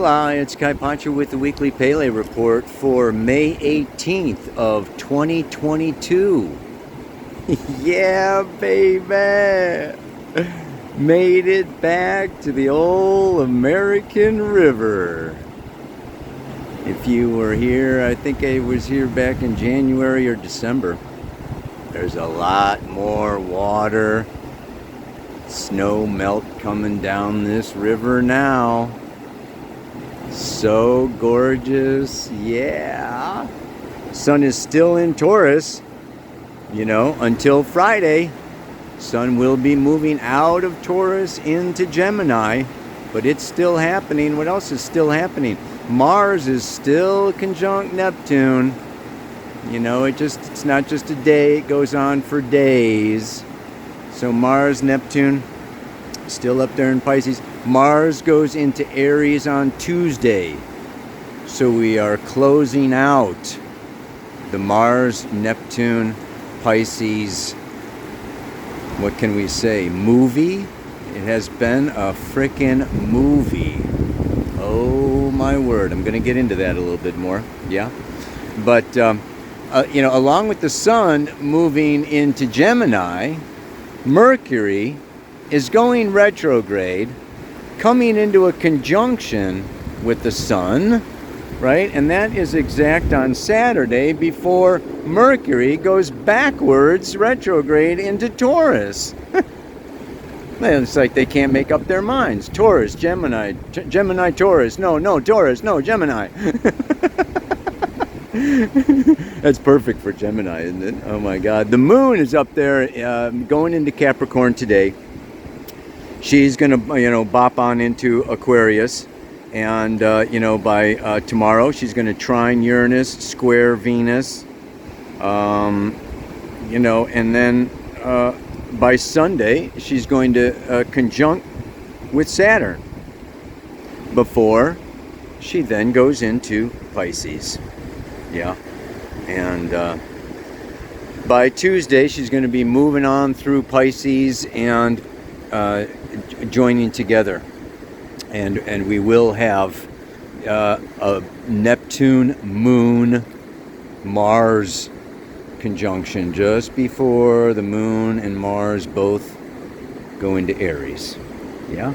Aloha, it's Kai Pancho with the weekly Pele report for May 18th of 2022. Yeah, baby! Made it back to the old American River. If you were here, I think I was here back in January or December. There's a lot more water. Snow melt coming down this river now. So gorgeous, yeah. Sun is still in Taurus, until Friday. Sun will be moving out of Taurus into Gemini, but it's still happening. What else is still happening? Mars is still conjunct Neptune. It's not just a day, it goes on for days. So Mars, Neptune, still up there in Pisces. Mars goes into Aries on Tuesday. So we are closing out the Mars, Neptune, Pisces, what can we say, movie? It has been a frickin' movie. Oh my word. I'm going to get into that a little bit more. Yeah. But, along with the sun moving into Gemini, Mercury is going retrograde, coming into a conjunction with the sun, right? And that is exact on Saturday before Mercury goes backwards retrograde into Taurus. It's like they can't make up their minds. Taurus, Gemini, Gemini, Taurus. No, Taurus, no, Gemini. That's perfect for Gemini, isn't it? Oh my God. The moon is up there going into Capricorn today. She's going to, bop on into Aquarius. And, by tomorrow, she's going to trine Uranus, square Venus. And then by Sunday, she's going to conjunct with Saturn before she then goes into Pisces. Yeah. And by Tuesday, she's going to be moving on through Pisces and joining together. And we will have a Neptune, Moon, Mars conjunction just before the Moon and Mars both go into Aries. Yeah.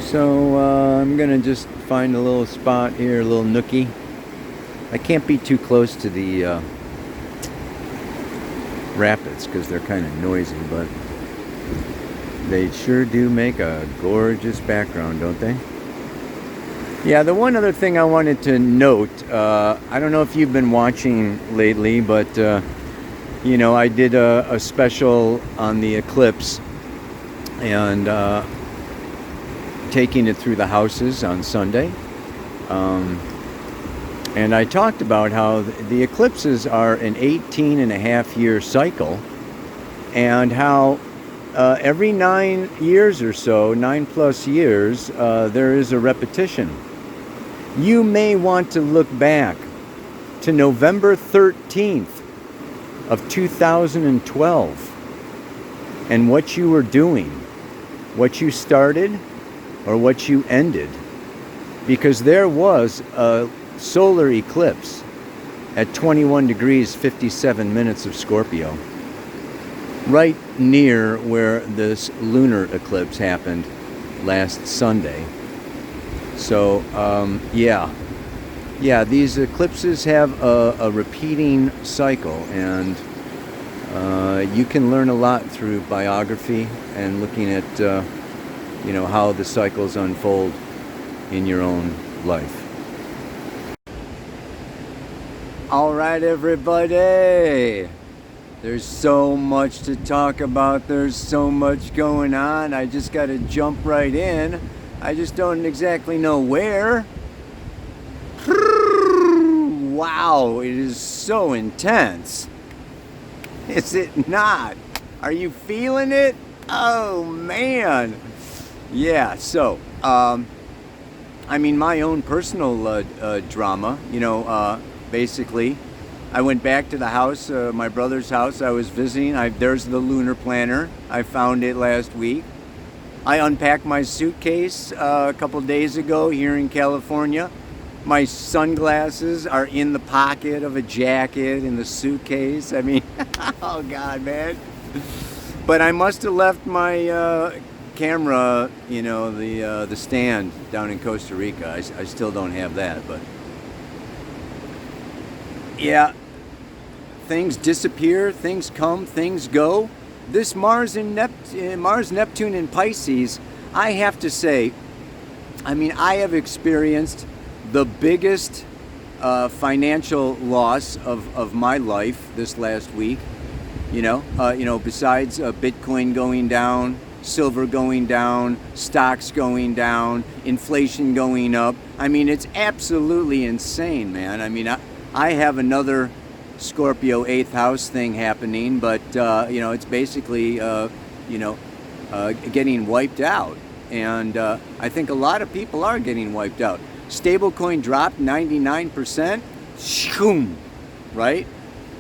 So I'm going to just find a little spot here, a little nookie. I can't be too close to the rapids because they're kind of noisy, but they sure do make a gorgeous background, don't they? Yeah, the one other thing I wanted to note, I don't know if you've been watching lately, but, I did a special on the eclipse and taking it through the houses on Sunday. And I talked about how the eclipses are an 18-and-a-half-year cycle, and how every 9 years or so, 9+ years, there is a repetition. You may want to look back to November 13th of 2012 and what you were doing, what you started or what you ended, because there was a solar eclipse at 21 degrees 57 minutes of Scorpio, right near where this lunar eclipse happened last Sunday. So these eclipses have a repeating cycle, and you can learn a lot through biography and looking at how the cycles unfold in your own life. All right, everybody. There's so much to talk about. There's so much going on. I just got to jump right in. I just don't exactly know where. Wow, it is so intense. Is it not? Are you feeling it? Oh, man. Yeah, so, my own personal drama, basically, I went back to the house, my brother's house I was visiting. There's the lunar planner. I found it last week. I unpacked my suitcase a couple days ago here in California. My sunglasses are in the pocket of a jacket in the suitcase. I mean, oh God, man. But I must have left my camera, the stand down in Costa Rica. I still don't have that, but yeah, things disappear, things come, things go. This Mars Neptune in Pisces, I have to say, I mean, I have experienced the biggest financial loss of my life this last week. Besides Bitcoin going down, silver going down, stocks going down, inflation going up. I mean, it's absolutely insane, man. I mean, I have another Scorpio 8th house thing happening, but it's basically getting wiped out, and I think a lot of people are getting wiped out. Stablecoin dropped 99%, shoom, right?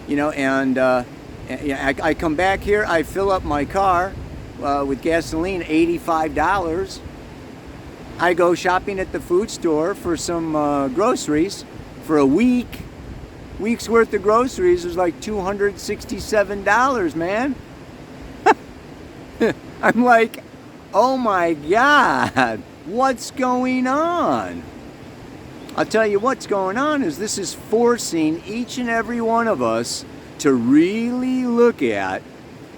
I come back here, I fill up my car with gasoline, $85. I go shopping at the food store for some groceries for a week's worth of groceries is like $267, man. I'm like, oh my God, what's going on? I'll tell you what's going on is this is forcing each and every one of us to really look at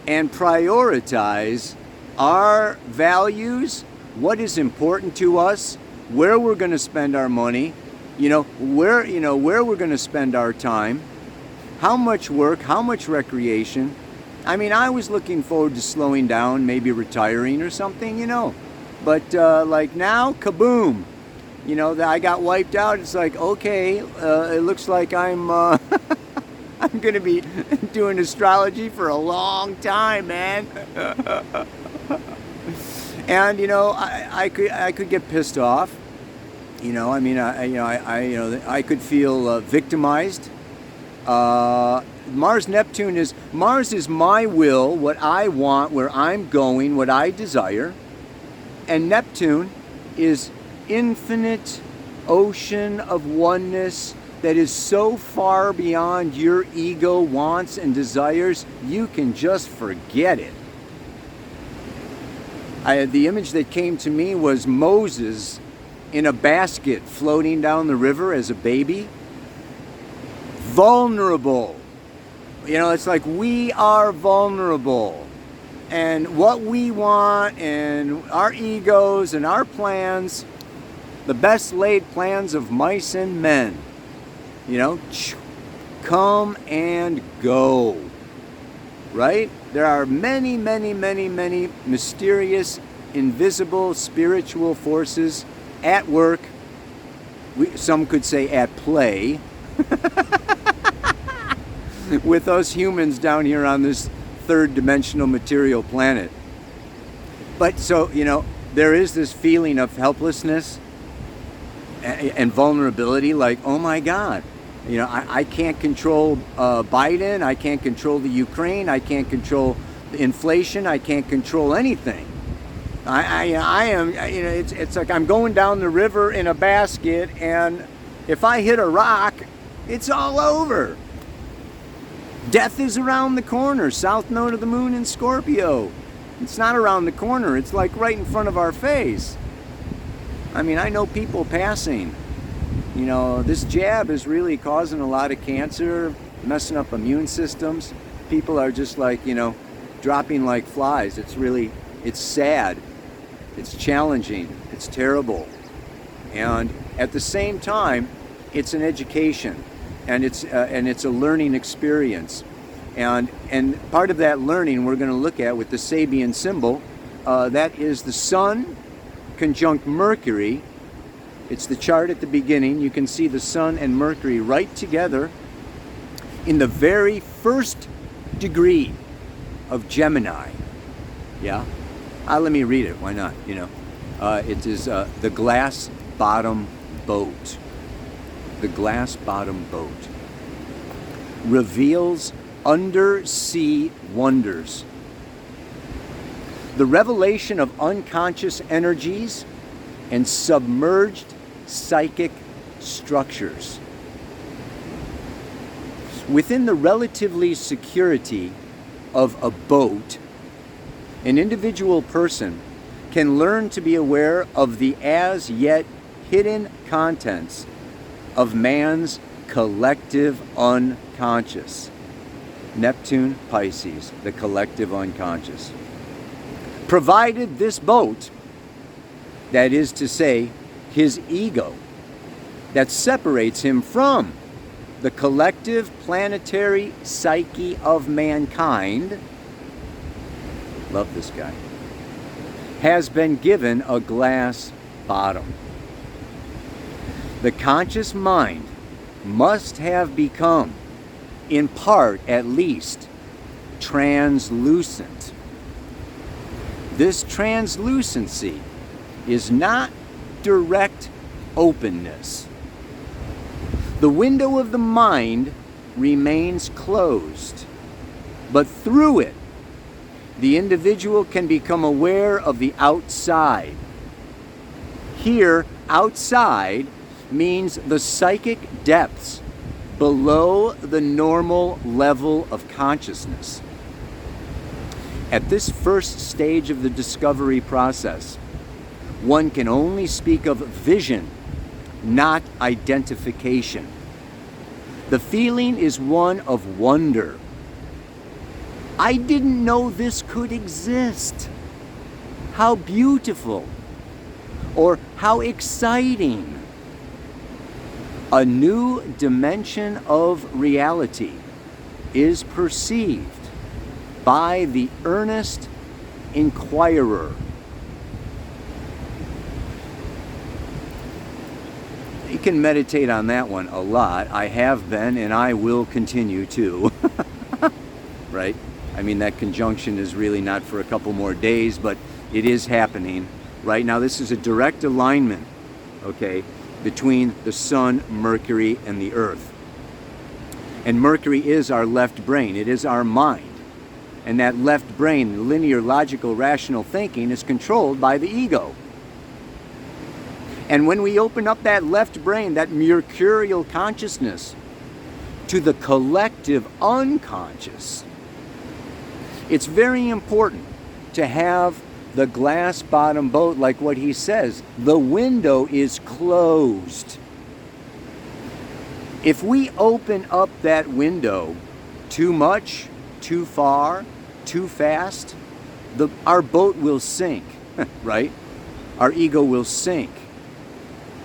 and prioritize our values, what is important to us, where we're going to spend our money, where we're going to spend our time, how much work, how much recreation. I mean, I was looking forward to slowing down, maybe retiring or something, but like now, kaboom, that I got wiped out. It's like, okay, it looks like I'm I'm going to be doing astrology for a long time, man. And I could get pissed off. I could feel victimized. Mars is my will, what I want, where I'm going, what I desire. And Neptune is infinite ocean of oneness that is so far beyond your ego wants and desires, you can just forget it. The image that came to me was Moses in a basket floating down the river as a baby. Vulnerable. It's like we are vulnerable. And what we want and our egos and our plans, the best laid plans of mice and men, come and go. Right? There are many, many, many, many mysterious, invisible, spiritual forces at work. Some could say at play. With us humans down here on this third dimensional material planet. But so, there is this feeling of helplessness and vulnerability, like, oh my God, I can't control Biden, I can't control the Ukraine, I can't control the inflation, I can't control anything. I am, it's like I'm going down the river in a basket, and if I hit a rock, it's all over. Death is around the corner, south node of the moon in Scorpio. It's not around the corner, it's like right in front of our face. I mean, I know people passing. This jab is really causing a lot of cancer, messing up immune systems. People are just like, dropping like flies. It's sad. It's challenging. It's terrible. And at the same time, it's an education. And it's a learning experience. And part of that learning we're going to look at with the Sabian symbol, that is the Sun conjunct Mercury. It's the chart at the beginning. You can see the Sun and Mercury right together in the very first degree of Gemini. Yeah? Let me read it. Why not? It is the glass bottom boat. The glass bottom boat reveals undersea wonders. The revelation of unconscious energies and submerged psychic structures. Within the relatively security of a boat, an individual person can learn to be aware of the as yet hidden contents of man's collective unconscious. Neptune, Pisces, the collective unconscious. Provided this boat, that is to say, his ego, that separates him from the collective planetary psyche of mankind, love this guy, has been given a glass bottom. The conscious mind must have become, in part at least, translucent. This translucency is not direct openness. The window of the mind remains closed, but through it, the individual can become aware of the outside. Here, outside means the psychic depths below the normal level of consciousness. At this first stage of the discovery process, one can only speak of vision, not identification. The feeling is one of wonder. I didn't know this could exist. How beautiful, or how exciting. A new dimension of reality is perceived by the earnest inquirer. You can meditate on that one a lot. I have been, and I will continue to. Right? I mean, that conjunction is really not for a couple more days, but it is happening right now. This is a direct alignment, okay, between the Sun, Mercury, and the Earth. And Mercury is our left brain. It is our mind. And that left brain, linear, logical, rational thinking, is controlled by the ego. And when we open up that left brain, that mercurial consciousness, to the collective unconscious, it's very important to have the glass bottom boat, like what he says. The window is closed. If we open up that window too much, too far, too fast, our boat will sink, right? Our ego will sink.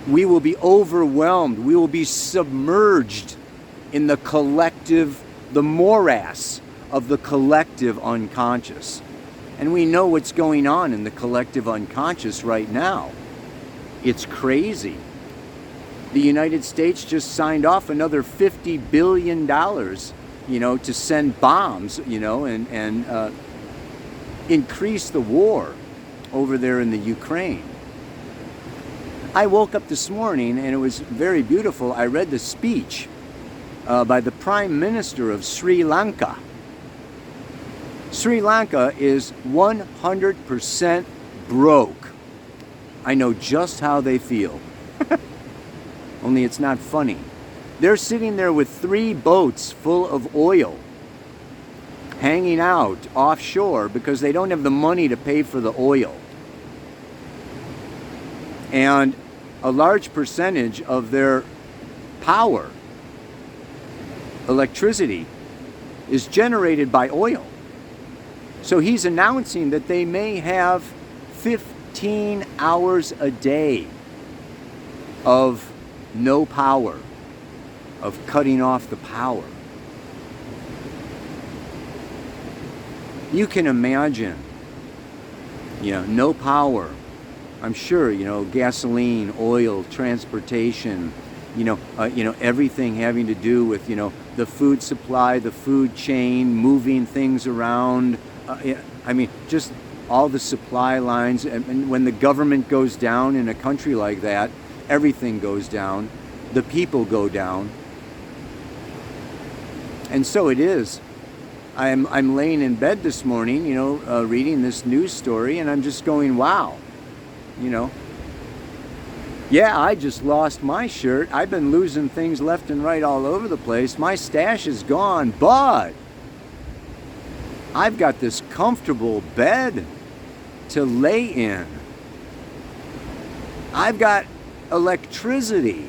We will be overwhelmed. We will be submerged in the collective, the morass of the collective unconscious. And we know what's going on in the collective unconscious right now. It's crazy. The United States just signed off another $50 billion, to send bombs, and increase the war over there in the Ukraine. I woke up this morning and it was very beautiful. I read the speech by the Prime Minister of Sri Lanka. Sri Lanka is 100% broke. I know just how they feel. Only it's not funny. They're sitting there with 3 boats full of oil, hanging out offshore because they don't have the money to pay for the oil. And a large percentage of their power, electricity, is generated by oil. So he's announcing that they may have 15 hours a day of no power, of cutting off the power. You can imagine, no power. I'm sure, gasoline, oil, transportation, everything having to do with, the food supply, the food chain, moving things around. Just all the supply lines. And when the government goes down in a country like that, everything goes down. The people go down. And so it is I'm laying in bed this morning, reading this news story, and I'm just going, wow, yeah, I just lost my shirt. I've been losing things left and right all over the place. My stash is gone, but I've got this comfortable bed to lay in. I've got electricity.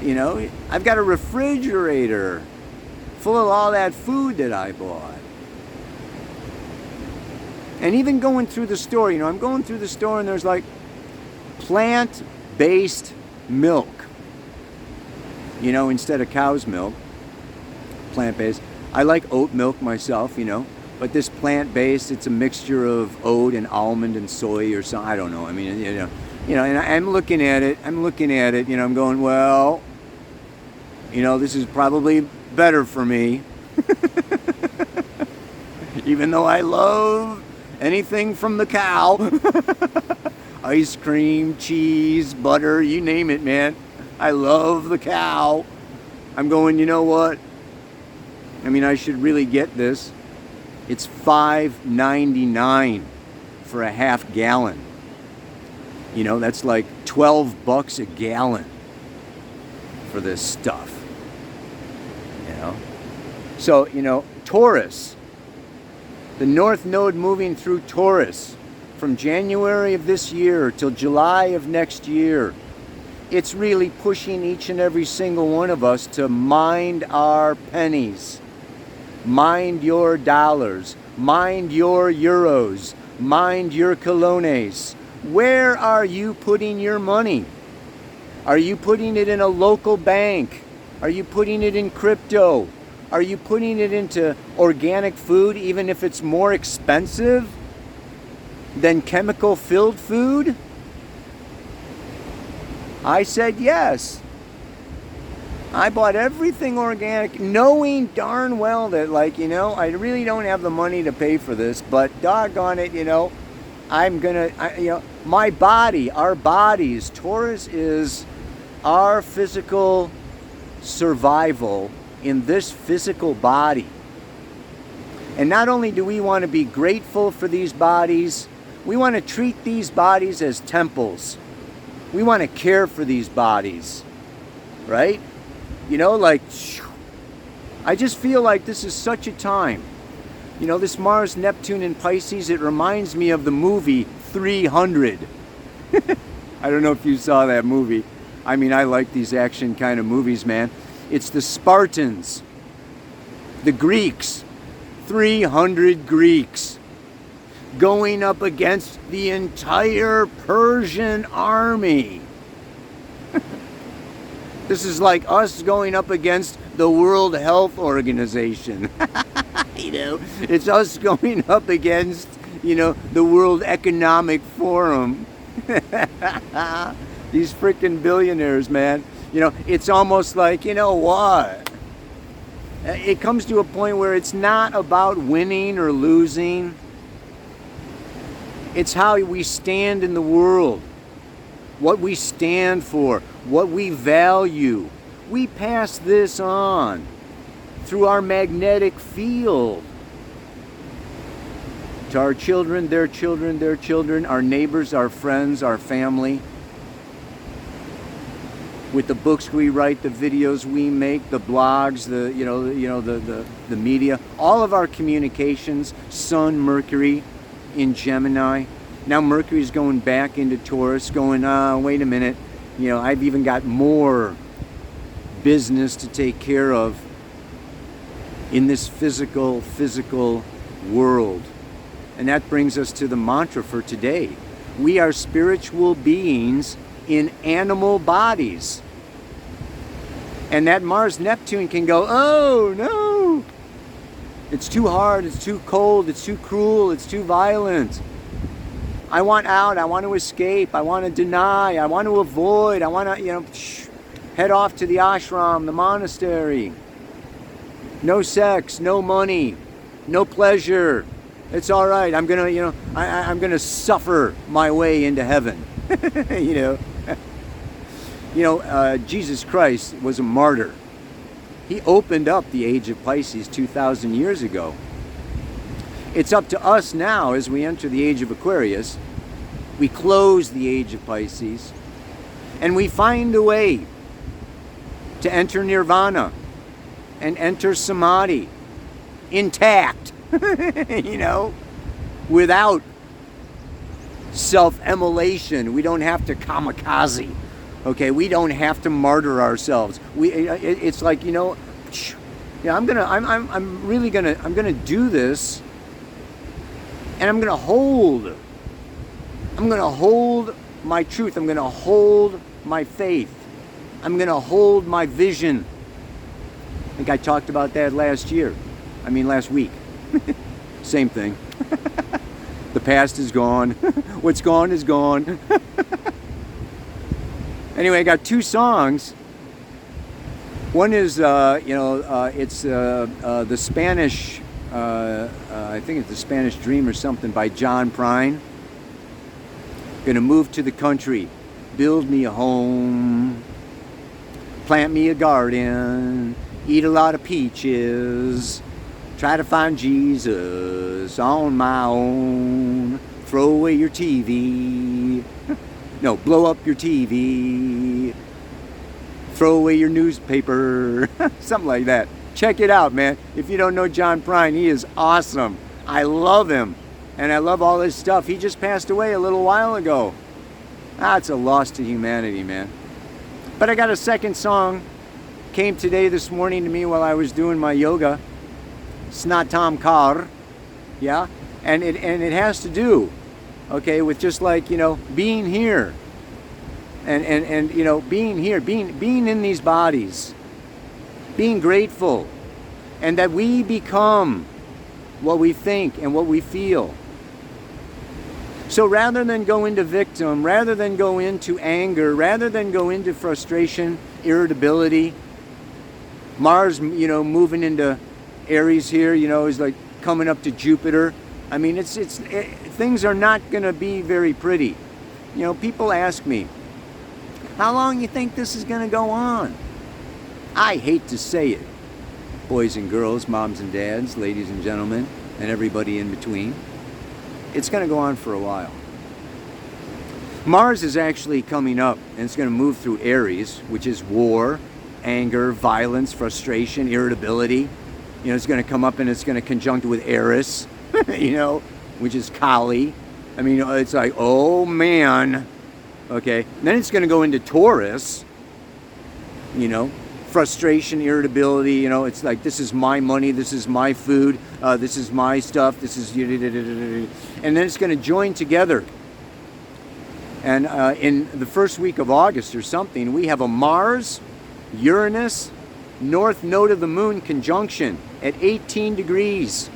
I've got a refrigerator full of all that food that I bought. And even going through the store, I'm going through the store and there's like plant-based milk. Instead of cow's milk, plant-based. I like oat milk myself, but this plant-based, it's a mixture of oat and almond and soy or something. I don't know. I mean, and I'm looking at it. I'm going, well, this is probably better for me. Even though I love anything from the cow. Ice cream, cheese, butter, you name it, man. I love the cow. I'm going, you know what? I mean, I should really get this. It's $5.99 for a half gallon. That's like $12 a gallon for this stuff. So, Taurus, the North Node moving through Taurus from January of this year till July of next year. It's really pushing each and every single one of us to mind our pennies, mind your dollars, mind your euros, mind your colones. Where are you putting your money? Are you putting it in a local bank? Are you putting it in crypto? Are you putting it into organic food, even if it's more expensive than chemical-filled food? I said yes. I bought everything organic, knowing darn well that, I really don't have the money to pay for this, but doggone it, I'm gonna, my body, our bodies, Taurus is our physical survival in this physical body. And not only do we want to be grateful for these bodies, we want to treat these bodies as temples. We want to care for these bodies, right? I just feel like this is such a time. This Mars, Neptune, and Pisces, it reminds me of the movie 300. I don't know if you saw that movie. I mean, I like these action kind of movies, man. It's the Spartans, the Greeks, 300 Greeks going up against the entire Persian army. This is like us going up against the World Health Organization. It's us going up against, the World Economic Forum. These freaking billionaires, man. It's almost like, what? It comes to a point where it's not about winning or losing. It's how we stand in the world, what we stand for, what we value. We pass this on through our magnetic field to our children, their children, our neighbors, our friends, our family. With the books we write, the videos we make, the blogs, the media, all of our communications, Sun, Mercury in Gemini. Now Mercury's going back into Taurus, going, wait a minute, I've even got more business to take care of in this physical world. And that brings us to the mantra for today. We are spiritual beings in animal bodies. And that Mars Neptune can go, oh no, it's too hard, it's too cold, it's too cruel, it's too violent. I want out, I want to escape, I want to deny, I want to avoid, I want to, head off to the ashram, the monastery. No sex, no money, no pleasure. It's all right. I'm gonna, I'm gonna suffer my way into heaven. Jesus Christ was a martyr. He opened up the age of Pisces 2,000 years ago. It's up to us now as we enter the age of Aquarius. We close the age of Pisces and we find a way to enter nirvana and enter samadhi intact, you know, without self-immolation. We don't have to kamikaze. Okay, we don't have to martyr ourselves. It's like, you know, yeah, I'm gonna do this, and I'm gonna hold my truth. I'm gonna hold my faith. I'm gonna hold my vision. I think I talked about that last week. Same thing. The past is gone. What's gone is gone. Anyway, I got 2 songs. One is, it's the Spanish, I think it's the Spanish Dream or something by John Prine. Gonna move to the country, build me a home, plant me a garden, eat a lot of peaches, try to find Jesus on my own, throw away your TV. No, blow up your TV, throw away your newspaper, something like that. Check it out, man. If you don't know John Prine, he is awesome. I love him, and I love all his stuff. He just passed away a little while ago. It's a loss to humanity, man. But I got a second song, came this morning to me while I was doing my yoga. Snatam Kaur, yeah? And it has to do, okay, with just like, you know, being here and you know, being here, being in these bodies, being grateful, and that we become what we think and what we feel. So rather than go into victim, rather than go into anger, rather than go into frustration, irritability, Mars, you know, moving into Aries here, you know, is like coming up to Jupiter. I mean, things are not going to be very pretty. You know, people ask me, how long you think this is going to go on? I hate to say it, boys and girls, moms and dads, ladies and gentlemen, and everybody in between. It's going to go on for a while. Mars is actually coming up, and it's going to move through Aries, which is war, anger, violence, frustration, irritability. You know, it's going to come up and it's going to conjunct with Eris, you know, which is Kali. I mean, it's like, oh man. Okay. And then it's going to go into Taurus, you know, frustration, irritability. You know, it's like, this is my money, this is my food, this is my stuff, this is, and then it's going to join together. And in the first week of August or something, we have a Mars, Uranus, North Node of the Moon conjunction at 18 degrees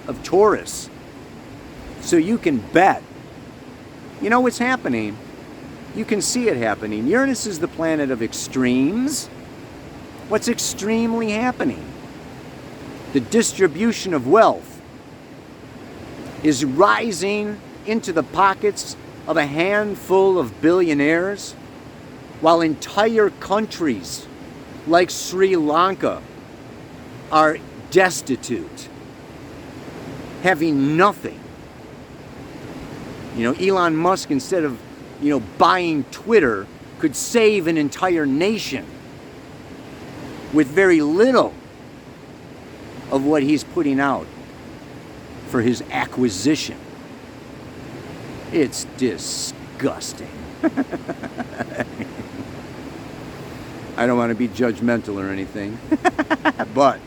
of Taurus. So you can bet. You know what's happening? You can see it happening. Uranus is the planet of extremes. What's extremely happening? The distribution of wealth is rising into the pockets of a handful of billionaires, while entire countries like Sri Lanka are destitute, having nothing. You know, Elon Musk, instead of, you know, buying Twitter, could save an entire nation with very little of what he's putting out for his acquisition. It's disgusting. I don't want to be judgmental or anything, but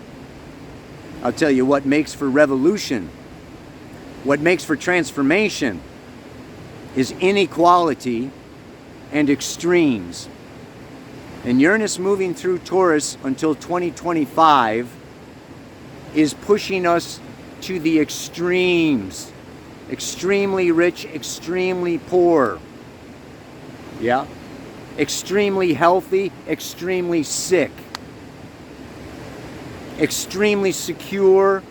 I'll tell you what makes for revolution, what makes for transformation, is inequality and extremes. And Uranus moving through Taurus until 2025 is pushing us to the extremes. Extremely rich, extremely poor. Yeah? Extremely healthy, extremely sick. Extremely secure,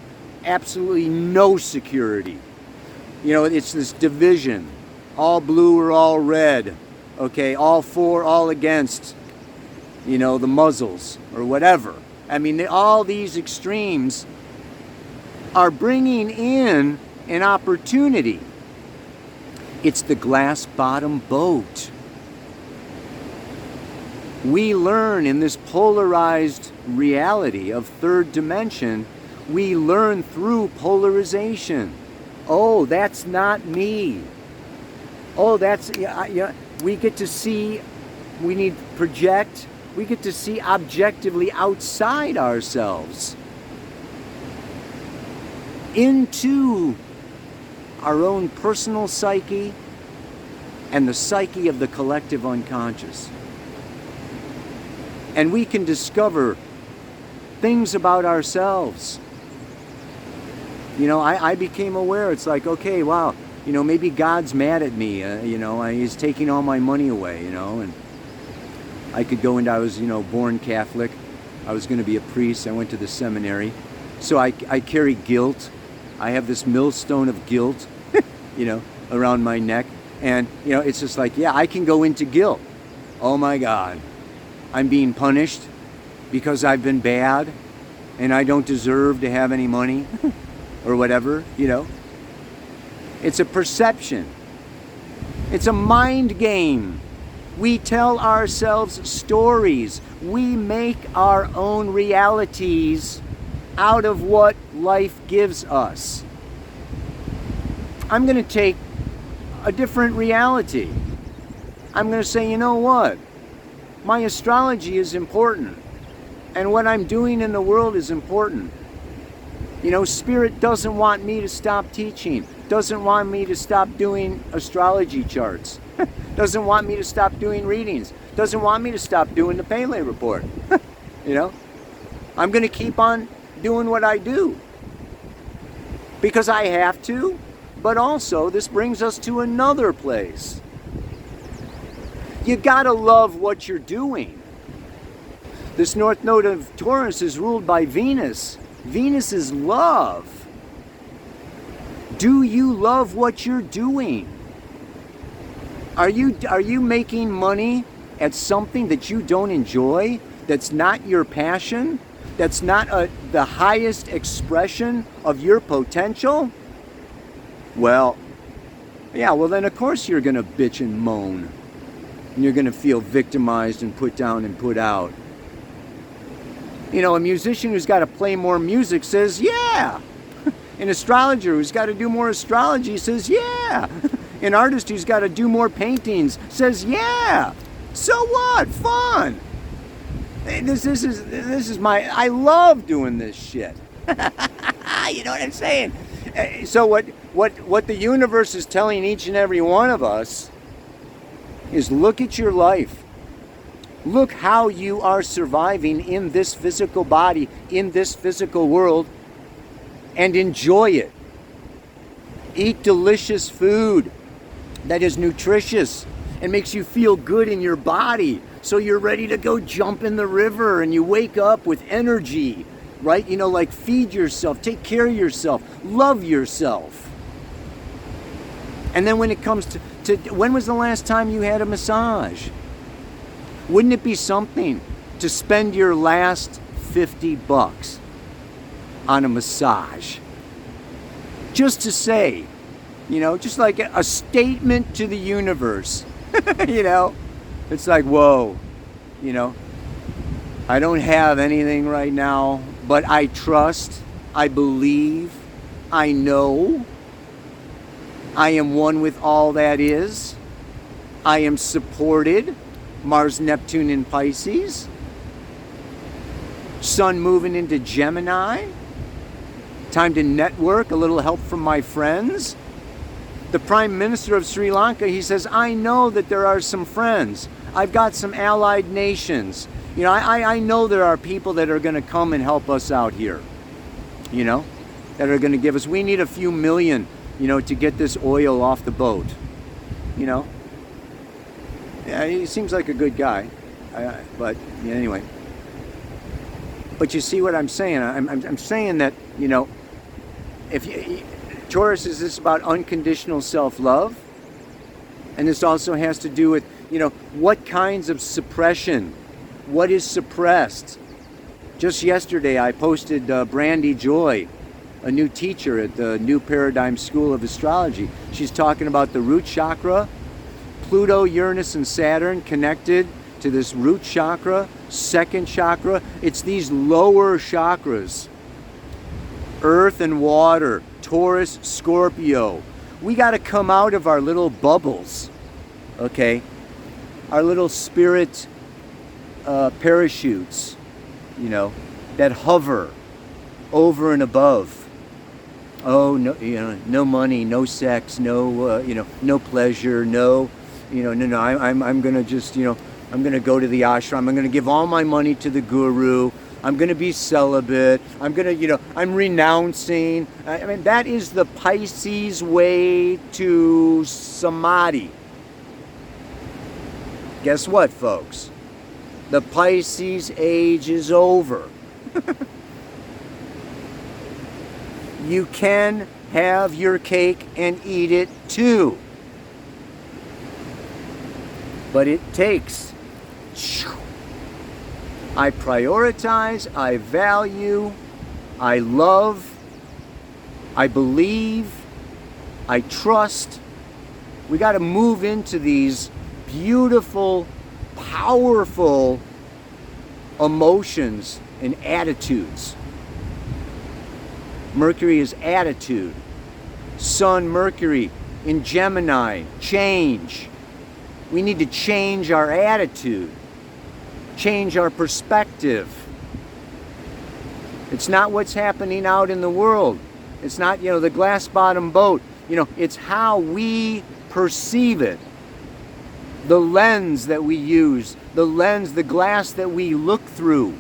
absolutely no security. You know, it's this division. All blue or all red. Okay, all for, all against. You know, the muzzles or whatever. I mean, all these extremes are bringing in an opportunity. It's the glass bottom boat. We learn in this polarized reality of third dimension, we learn through polarization. Oh, that's not me. Oh, that's, yeah, we get to see, we need to project, we get to see objectively outside ourselves into our own personal psyche and the psyche of the collective unconscious. And we can discover things about ourselves. You know, I became aware, it's like, okay, wow, you know, maybe God's mad at me, you know, he's taking all my money away, you know, and I could go into, I was, you know, born Catholic, I was going to be a priest, I went to the seminary, so I carry guilt, I have this millstone of guilt, you know, around my neck, and, you know, it's just like, yeah, I can go into guilt. Oh my God, I'm being punished because I've been bad, and I don't deserve to have any money, or whatever, you know. It's a perception. It's a mind game. We tell ourselves stories. We make our own realities out of what life gives us. I'm going to take a different reality. I'm going to say, you know what? My astrology is important. And what I'm doing in the world is important. You know, Spirit doesn't want me to stop teaching, doesn't want me to stop doing astrology charts, doesn't want me to stop doing readings, doesn't want me to stop doing the Pele report. You know, I'm going to keep on doing what I do because I have to, but also this brings us to another place. You got to love what you're doing. This north node of Taurus is ruled by Venus. Venus is love. Do you love what you're doing? Are you making money at something that you don't enjoy? That's not your passion? That's not the highest expression of your potential? Well, yeah, well then of course you're going to bitch and moan. And you're going to feel victimized and put down and put out. You know, a musician who's got to play more music says, yeah. An astrologer who's got to do more astrology says, yeah. An artist who's got to do more paintings says, yeah. So what? Fun. This is my, I love doing this shit. You know what I'm saying? So what the universe is telling each and every one of us is look at your life. Look how you are surviving in this physical body, in this physical world, and enjoy it. Eat delicious food that is nutritious and makes you feel good in your body. So you're ready to go jump in the river and you wake up with energy, right? You know, like feed yourself, take care of yourself, love yourself. And then when it comes to when was the last time you had a massage? Wouldn't it be something to spend your last $50 on a massage? Just to say, you know, just like a statement to the universe. You know, it's like, whoa, you know, I don't have anything right now, but I trust, I believe, I know, I am one with all that is, I am supported. Mars, Neptune in Pisces. Sun moving into Gemini. Time to network, a little help from my friends. The Prime Minister of Sri Lanka, he says, I know that there are some friends. I've got some allied nations. You know, I know there are people that are going to come and help us out here. You know, that are going to give us, we need a few million, you know, to get this oil off the boat. You know. Yeah, he seems like a good guy, but yeah, anyway. But you see what I'm saying? I'm saying that, you know, if Taurus is this about unconditional self-love, and this also has to do with, you know, what kinds of suppression, what is suppressed, Just yesterday, I posted Brandy Joy, a new teacher at the New Paradigm School of Astrology. She's talking about the root chakra, Pluto, Uranus, and Saturn connected to this root chakra, second chakra. It's these lower chakras, earth and water, Taurus, Scorpio. We got to come out of our little bubbles, okay? Our little spirit parachutes, you know, that hover over and above. Oh, no, you know, no money, no sex, no, you know, no pleasure, no, you know, no. I'm gonna just, you know, I'm gonna go to the ashram. I'm gonna give all my money to the guru. I'm gonna be celibate. I'm gonna, you know, I'm renouncing. I mean, that is the Pisces way to samadhi. Guess what, folks? The Pisces age is over. You can have your cake and eat it too. But it takes. I prioritize, I value, I love, I believe, I trust. We got to move into these beautiful, powerful emotions and attitudes. Mercury is attitude. Sun, Mercury in Gemini, change. We need to change our attitude, change our perspective. It's not what's happening out in the world. It's not, you know, the glass bottom boat. You know, it's how we perceive it. The lens that we use, the lens, the glass that we look through.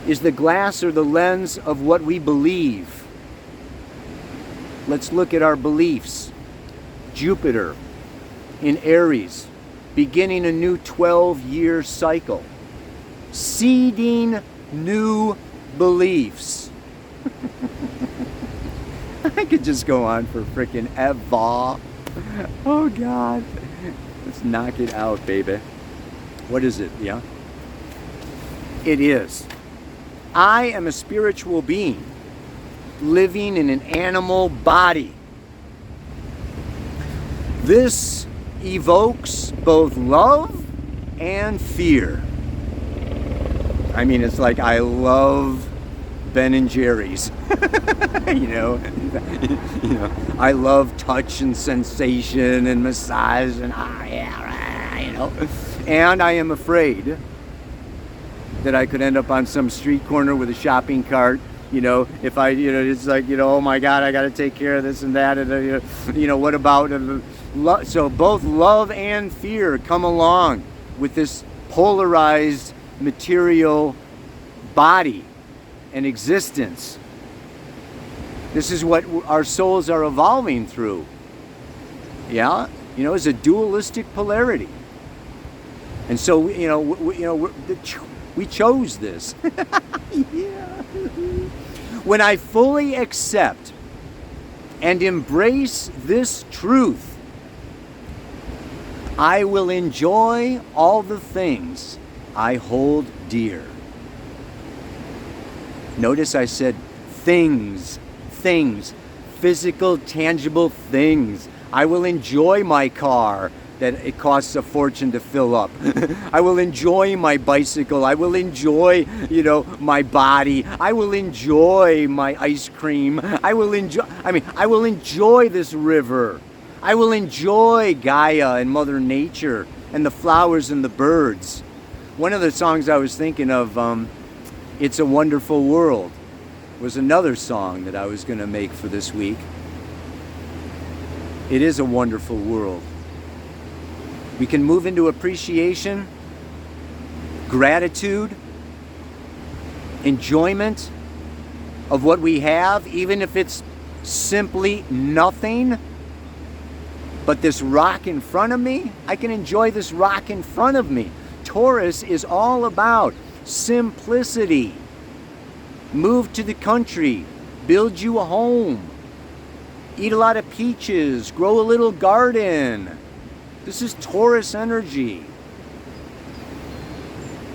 Is the glass or the lens of what we believe? Let's look at our beliefs. Jupiter in Aries, beginning a new 12-year cycle. Seeding new beliefs. I could just go on for freaking ever. Oh God. Let's knock it out, baby. What is it? Yeah? It is. I am a spiritual being living in an animal body. This evokes both love and fear. I mean, it's like I love Ben and Jerry's. you know, I love touch and sensation and massage and you know. And I am afraid that I could end up on some street corner with a shopping cart. You know, if I, you know, it's like, you know, oh my God, I got to take care of this and that, and you know, what about? So both love and fear come along with this polarized material body and existence. This is what our souls are evolving through. Yeah, you know, it's a dualistic polarity. And so, we chose this. Yeah. When I fully accept and embrace this truth, I will enjoy all the things I hold dear. Notice I said things, physical, tangible things. I will enjoy my car that it costs a fortune to fill up. I will enjoy my bicycle. I will enjoy, you know, my body. I will enjoy my ice cream. I will enjoy this river. I will enjoy Gaia and Mother Nature and the flowers and the birds. One of the songs I was thinking of, It's a Wonderful World, was another song that I was going to make for this week. It is a wonderful world. We can move into appreciation, gratitude, enjoyment of what we have, even if it's simply nothing. But this rock in front of me, I can enjoy this rock in front of me. Taurus is all about simplicity. Move to the country, build you a home, eat a lot of peaches, grow a little garden. This is Taurus energy.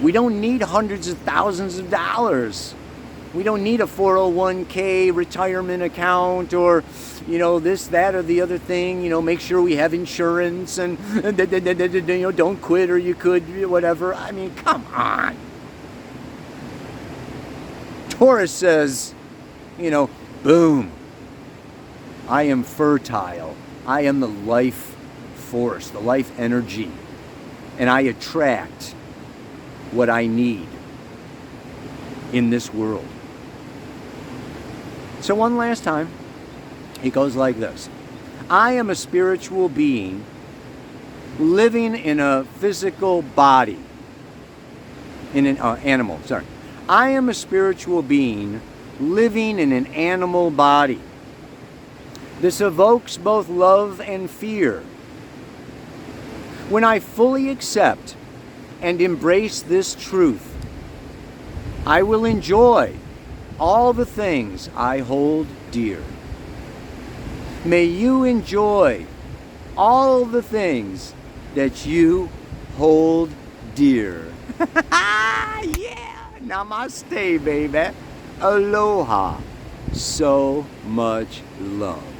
We don't need hundreds of thousands of dollars. We don't need a 401k retirement account or, this, that, or the other thing. Make sure we have insurance and, don't quit or you could, whatever. I mean, come on. Taurus says, boom. I am fertile. I am the life force, the life energy. And I attract what I need in this world. So one last time, it goes like this. I am a spiritual being living in a physical body. In an animal, sorry. I am a spiritual being living in an animal body. This evokes both love and fear. When I fully accept and embrace this truth, I will enjoy all the things I hold dear. May you enjoy all the things that you hold dear. Yeah, namaste, baby. Aloha. So much love.